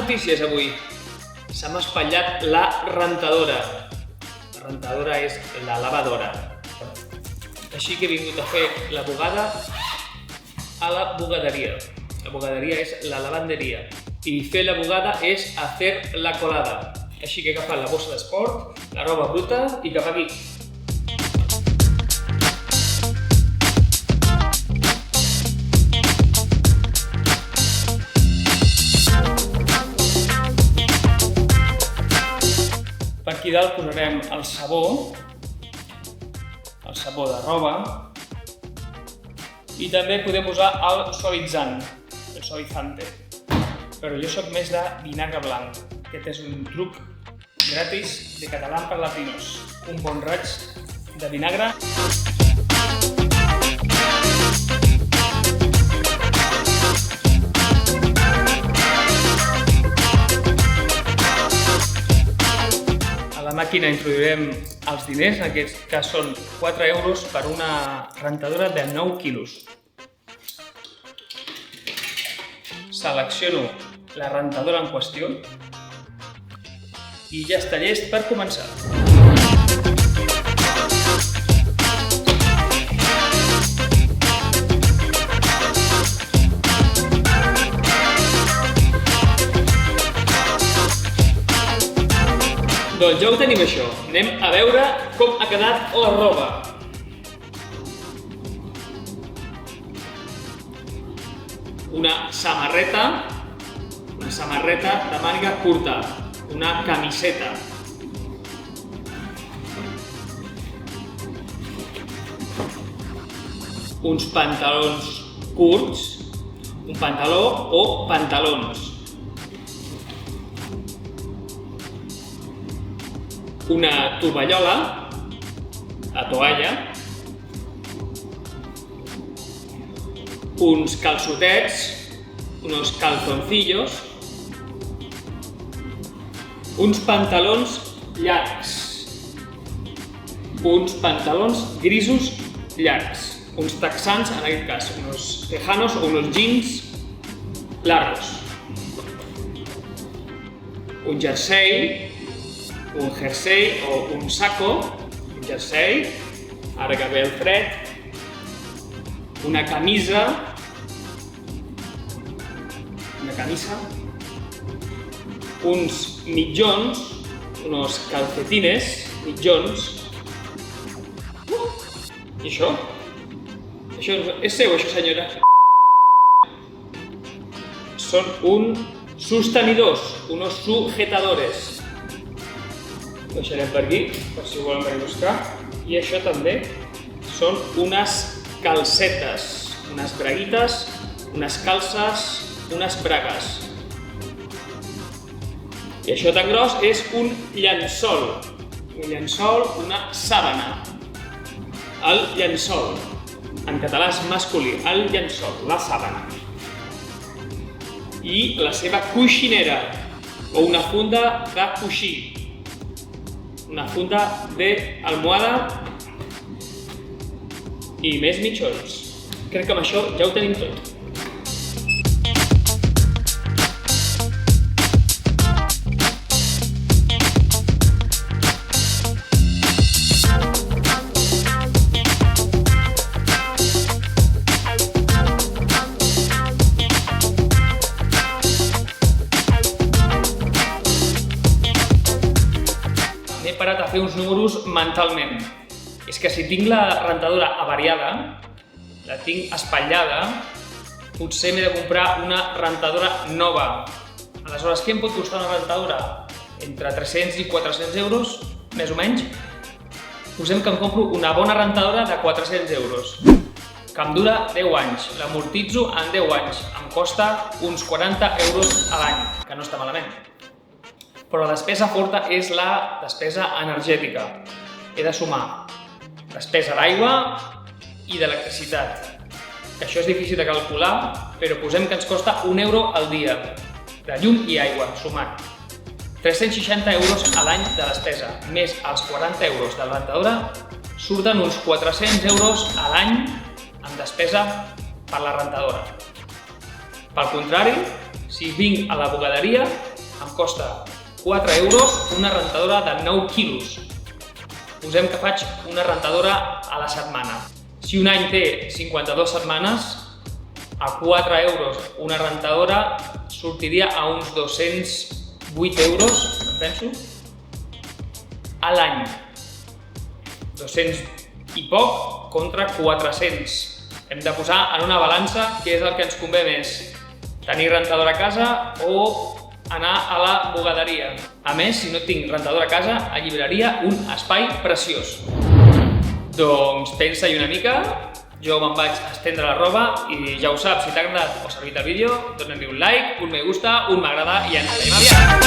notícies avui. Se m'ha espatllat la rentadora. La rentadora és la lavadora. Així que he vingut a fer la bugada a la bugaderia. La bugaderia és la lavanderia. I fer la bugada és hacer la colada. Així que he agafat la bossa d'esport, la roba bruta i cap aquí. Per aquí dalt posarem el sabó de roba, i també podem usar el suavitzant, el suavizante. Però jo soc més de vinagre blanc. Aquest és un truc gratis de Catalán per Latinos. Un bon raig de vinagre. A la màquina introduirem els diners, en aquest cas són 4 euros per una rentadora de 9 quilos. Selecciono la rentadora en qüestió i ja està llest per començar. Doncs ja ho tenim això. Anem a veure com ha quedat la roba. Una samarreta de màniga curta, una camiseta, uns pantalons curts, un pantaló o pantalons, una tovallola, la toalla, uns calçotets, unos calzoncillos, uns pantalons llargs, uns pantalons grisos llargs, uns texans, en aquest cas, unos tejanos o unos jeans largos, un jersei o un saco, un jersei, ara que ve el fred, una camisa, uns mitjons, unos calcetines, mitjons. I això? Això és seu, això, senyora? Són uns sostenidors, unos sujetadores. Ho deixarem per aquí, per si ho volen venir a buscar. I això també són unes calcetes, unes braguites, unes calces, unes bragues. I això tan gros és un llençol. Un llençol, una sàbana. El llençol. En català és masculí. El llençol, la sàbana. I la seva coixinera, o una funda de coixí. Una funda d'almohada i més mitjons. Crec que amb això ja ho tenim tot. M'he parat a fer uns números mentalment. És que si tinc la rentadora avariada, la tinc espatllada, potser m'he de comprar una rentadora nova. Aleshores, què em pot costar una rentadora? Entre 300 i 400 euros, més o menys. Posem que em compro una bona rentadora de 400 euros, que em dura 10 anys, l'amortitzo en 10 anys, em costa uns 40 euros a l'any, que no està malament. Però la despesa forta és la despesa energètica. He de sumar despesa d'aigua i d'electricitat. Això és difícil de calcular, però posem que ens costa 1 euro al dia, de llum i aigua, sumant. 360 euros a l'any de despesa, més els 40 euros de la rentadora, surten uns 400 euros a l'any en despesa per la rentadora. Pel contrari, si vinc a la bugaderia, em costa 4 euros una rentadora de 9 quilos. Posem que faig una rentadora a la setmana. Si un any té 52 setmanes, a 4 euros una rentadora sortiria a uns 208 euros, em penso, a l'any. 200 i poc contra 400. Hem de posar en una balança què és el que ens convé més. Tenir rentadora a casa o anar a la bugaderia. A més, si no tinc rentadora a casa, alliberaria un espai preciós. Doncs pensa-hi una mica, jo me'n vaig estendre la roba i ja ho saps, si t'ha agradat o servit el vídeo, dona-li un like, un me gusta, un m'agrada i ens veiem aviat!